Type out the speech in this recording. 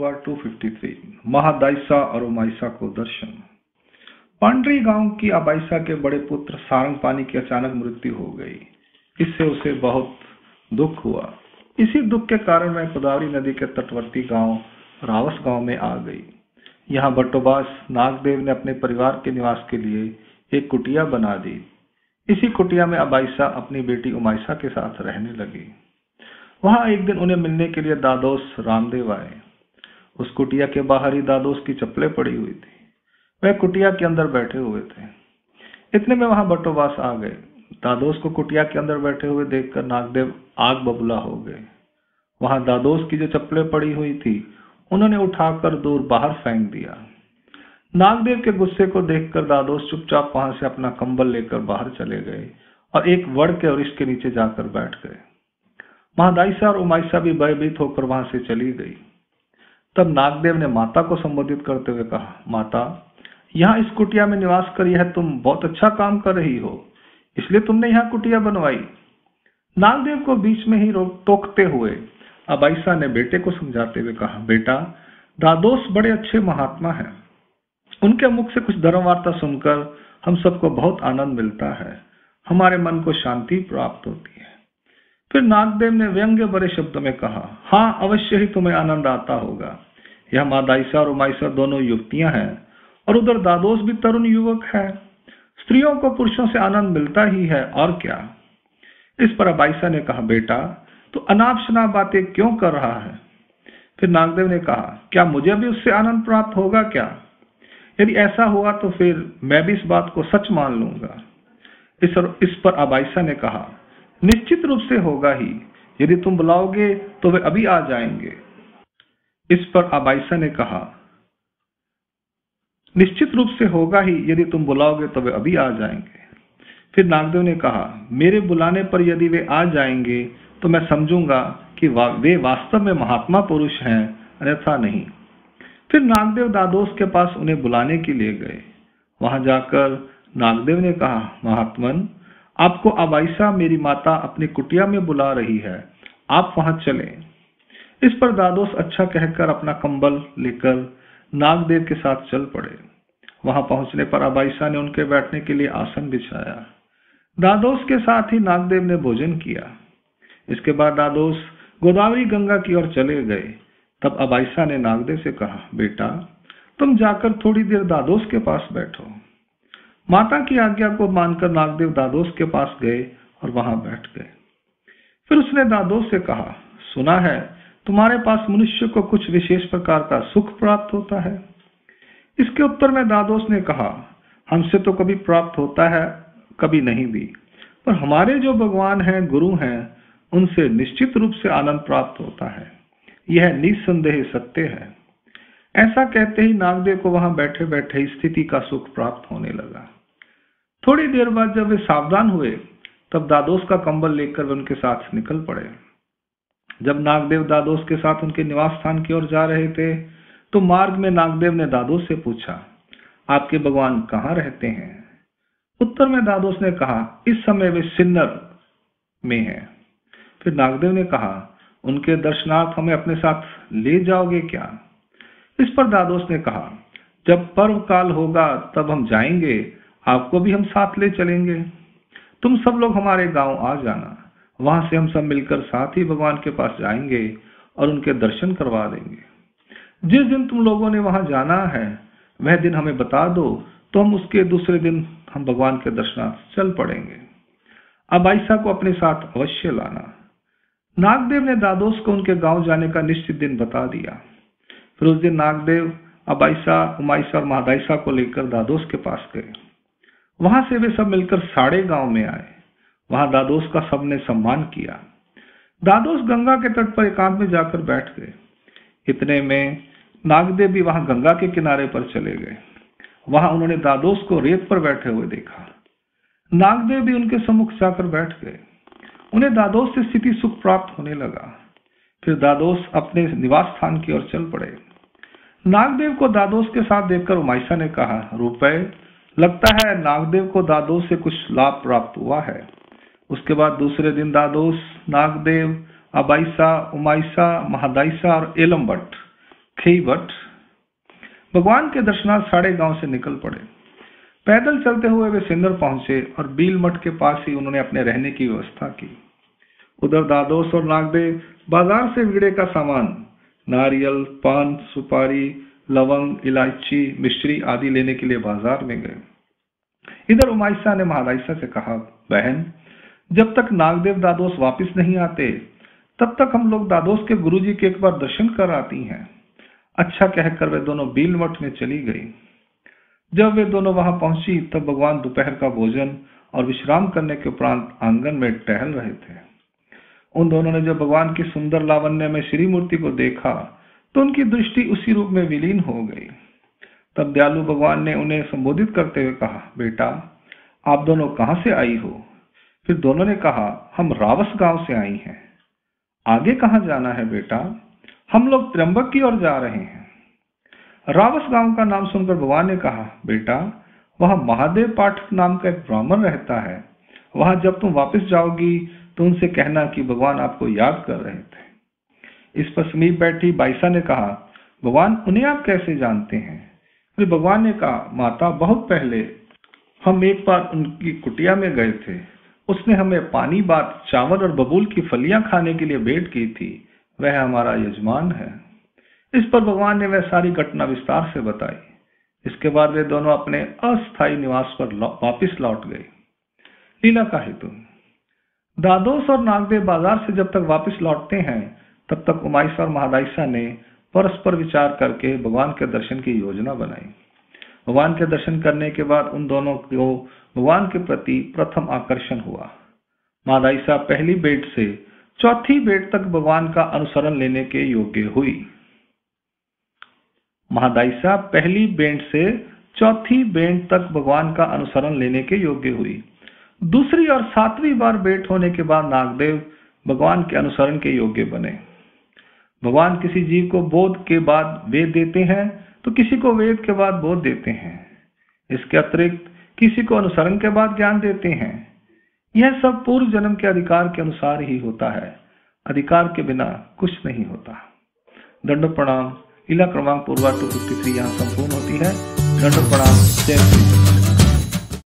हुआ 253 महादाइसा और उमाइसा को दर्शन। पांडरी गांव की अबाइसा के बड़े पुत्र सारंगपानी की अचानक मृत्यु हो गई। इससे उसे बहुत दुख हुआ। इसी दुख के कारण वह गोदावरी नदी के तटवर्ती गांव रावस गांव में आ गई। यहाँ बटोबास नागदेव ने अपने परिवार के निवास के लिए एक कुटिया बना दी। इसी कुटिया में अबाइसा अपनी बेटी उमाइसा के साथ रहने लगी। वहां एक दिन उन्हें मिलने के लिए दादोस रामदेव आए। उस कुटिया के बाहर ही दादोस की चप्पलें पड़ी हुई थी। वह कुटिया के अंदर बैठे हुए थे। इतने में वहां बटोबास आ गए। दादोस को कुटिया के अंदर बैठे हुए देखकर नागदेव आग बबूला हो गए। वहां दादोस की जो चप्पलें पड़ी हुई थी उन्होंने उठाकर दूर बाहर फेंक दिया। नागदेव के गुस्से को देखकर दादोस चुपचाप वहां से अपना कंबल लेकर बाहर चले गए और एक वड़ के वृक्ष के नीचे जाकर बैठ गए। महादाइसा और उमाइसा भी भयभीत होकर वहां से चली गई। तब नागदेव ने माता को संबोधित करते हुए कहा, माता, यहाँ इस कुटिया में निवास कर यह तुम बहुत अच्छा काम कर रही हो, इसलिए तुमने यहाँ कुटिया बनवाई। नागदेव को बीच में ही टोकते हुए अबाइसा ने बेटे को समझाते हुए कहा, बेटा, दादोस बड़े अच्छे महात्मा हैं। उनके मुख से कुछ धर्म वार्ता सुनकर हम सबको बहुत आनंद मिलता है। हमारे मन को शांति प्राप्त होती है। फिर नागदेव ने व्यंग्य भरे शब्दों में कहा, हाँ, अवश्य ही तुम्हें आनंद आता होगा। यह महादाइसा और उमाइसा दोनों युवतियां हैं और उधर दादोस भी तरुण युवक है। स्त्रियों को पुरुषों से आनंद मिलता ही है, और क्या। इस पर अबाइसा ने कहा, बेटा, तो अनाप शनाप बातें क्यों कर रहा है। फिर नागदेव ने कहा, क्या मुझे भी उससे आनंद प्राप्त होगा क्या। यदि ऐसा हुआ तो फिर मैं भी इस बात को सच मान लूंगा। इस पर अबाइसा ने कहा, निश्चित रूप से होगा ही। यदि तुम बुलाओगे तो वे अभी आ जाएंगे। इस पर अबाइसा ने कहा, निश्चित रूप से होगा ही, यदि तुम बुलाओगे तो वे अभी आ जाएंगे। फिर नागदेव ने कहा, मेरे बुलाने पर यदि वे आ जाएंगे तो मैं समझूंगा कि वे वास्तव में महात्मा पुरुष हैं, अन्यथा नहीं। फिर नागदेव दादोस के पास उन्हें बुलाने के लिए गए। वहां जाकर नागदेव ने कहा, महात्मन, आपको अबाइसा मेरी माता अपनी कुटिया में बुला रही है, आप वहां चलें। इस पर दादोस अच्छा कहकर अपना कंबल लेकर नागदेव के साथ चल पड़े। वहां पहुंचने पर अबाइसा ने उनके बैठने के लिए आसन बिछाया। दादोस के साथ ही नागदेव ने भोजन किया। इसके बाद दादोस गोदावरी गंगा की ओर चले गए। तब अबाइसा ने नागदेव से कहा, बेटा, तुम जाकर थोड़ी देर दादोस के पास बैठो। माता की आज्ञा को मानकर नागदेव दादोस के पास गए और वहां बैठ गए। फिर उसने दादोस से कहा, सुना है तुम्हारे पास मनुष्य को कुछ विशेष प्रकार का सुख प्राप्त होता है। इसके उत्तर में दादोस ने कहा, हमसे तो कभी प्राप्त होता है, कभी नहीं भी, पर हमारे जो भगवान हैं, गुरु हैं, उनसे निश्चित रूप से आनंद प्राप्त होता है। यह निस्संदेह सत्य है। ऐसा कहते ही नागदेव को वहां बैठे बैठे स्थिति का सुख प्राप्त होने लगा। थोड़ी देर बाद जब वे सावधान हुए तब दादोस का कंबल लेकर वे उनके साथ निकल पड़े। जब नागदेव दादोस के साथ उनके निवास स्थान की ओर जा रहे थे तो मार्ग में नागदेव ने दादोस से पूछा, आपके भगवान कहाँ रहते हैं। उत्तर में दादोस ने कहा, इस समय वे सिन्नर में हैं। फिर नागदेव ने कहा, उनके दर्शनार्थ हमें अपने साथ ले जाओगे क्या। इस पर दादोस ने कहा, जब पर्व काल होगा तब हम जाएंगे, आपको भी हम साथ ले चलेंगे। तुम सब लोग हमारे गांव आ जाना, वहां से हम सब मिलकर साथ ही भगवान के पास जाएंगे और उनके दर्शन करवा देंगे। जिस दिन तुम लोगों ने वहां जाना है वह दिन हमें बता दो, तो हम उसके दूसरे दिन हम भगवान के दर्शनार्थ चल पड़ेंगे। अबाइसा को अपने साथ अवश्य लाना। नागदेव ने दादोस को उनके गांव जाने का निश्चित दिन बता दिया। फिर उस दिन नागदेव अबाइसा, उमाइसा और महादाइसा को लेकर दादोस के पास गए। वहां से वे सब मिलकर साड़े गांव में आए। वहां दादोस का सबने सम्मान किया। दादोस गंगा के तट पर एकांत में जाकर बैठ गए। इतने में नागदेव भी वहां गंगा के किनारे पर चले गए। वहां उन्होंने दादोस को रेत पर बैठे हुए देखा। नागदेव भी उनके सम्मुख जाकर बैठ गए। उन्हें दादोस से स्थिति सुख प्राप्त होने लगा। फिर दादोस अपने निवास स्थान की ओर चल पड़े। नागदेव को दादोस के साथ देखकर उमाइसा ने कहा, रुपए, लगता है नागदेव को दादोस से कुछ लाभ प्राप्त हुआ है। उसके बाद दूसरे दिन दादोस, नागदेव, अबाइसा, उमाइसा, महादाइसा और एलम भट्ट खेईवट। भगवान के दर्शनार्थ साड़े गांव से निकल पड़े। पैदल चलते हुए वे सिंदर पहुंचे और बील मठ के पास ही उन्होंने अपने रहने की व्यवस्था की। उधर दादोस और नागदेव बाजार से विगड़े का सामान, नारियल, पान, सुपारी, लवंग, इलायची, मिश्री आदि लेने के लिए बाजार में गए। इधर उमाइसा ने महादाइसा से कहा, बहन, जब तक नागदेव दादोस वापस नहीं आते तब तक हम लोग दादोस के गुरुजी के एक बार दर्शन कर आती हैं। अच्छा कहकर वे दोनों बील मठ में चली गई। जब वे दोनों वहां पहुंची तब भगवान दोपहर का भोजन और विश्राम करने के उपरांत आंगन में टहल रहे थे। उन दोनों ने जब भगवान की सुंदर लावण्य में श्री मूर्ति को देखा तो उनकी दृष्टि उसी रूप में विलीन हो गई। तब दयालु भगवान ने उन्हें संबोधित करते हुए कहा, बेटा, आप दोनों कहां से आई हो? फिर दोनों ने कहा, हम रावस गांव से आई हैं। आगे कहां जाना है बेटा? हम लोग त्र्यंबक की ओर जा रहे हैं। रावस गांव का नाम सुनकर भगवान ने कहा, बेटा, वहां महादेव पाठक नाम का एक ब्राह्मण रहता है। वहां जब तुम वापस जाओगी तो उनसे कहना कि भगवान आपको याद कर रहे थे। इस पर समीप बैठी बाइसा ने कहा, भगवान, उन्हें आप कैसे जानते हैं? फिर भगवान ने कहा, माता, बहुत पहले हम एक बार उनकी कुटिया में गए थे। उसने हमें पानी भात, चावल और बबूल की फलियां खाने के लिए भेंट की थी। वह हमारा यजमान है। इस पर भगवान ने वह सारी घटना विस्तार से बताई। इसके बाद वे दोनों अपने अस्थायी निवास पर वापस लौट गए। लीला का हेतु। दादोस और नागदेव बाजार से जब तक वापस लौटते हैं तब तक उमाइसा और महादाइसा ने परस्पर विचार करके भगवान के दर्शन की योजना बनाई। भगवान के दर्शन करने के बाद उन दोनों को भगवान के प्रति प्रथम आकर्षण हुआ। महादाइसा पहली बेट से चौथी बेट तक भगवान का अनुसरण लेने के योग्य हुई। महादाइसा पहली बेट से चौथी बेट तक भगवान का अनुसरण लेने के योग्य हुई। दूसरी और सातवीं बार बेट होने के बाद नागदेव भगवान के अनुसरण के योग्य बने। भगवान किसी जीव को बोध के बाद वेद देते हैं तो किसी को वेद के बाद बोध देते हैं। इसके अतिरिक्त किसी को अनुसरण के बाद ज्ञान देते हैं। यह सब पूर्व जन्म के अधिकार के अनुसार ही होता है। अधिकार के बिना कुछ नहीं होता। दंड प्रणाम। लीला क्रमांक पूर्वा 253 यहाँ संपूर्ण होती है। दंड प्रणाम। जय श्री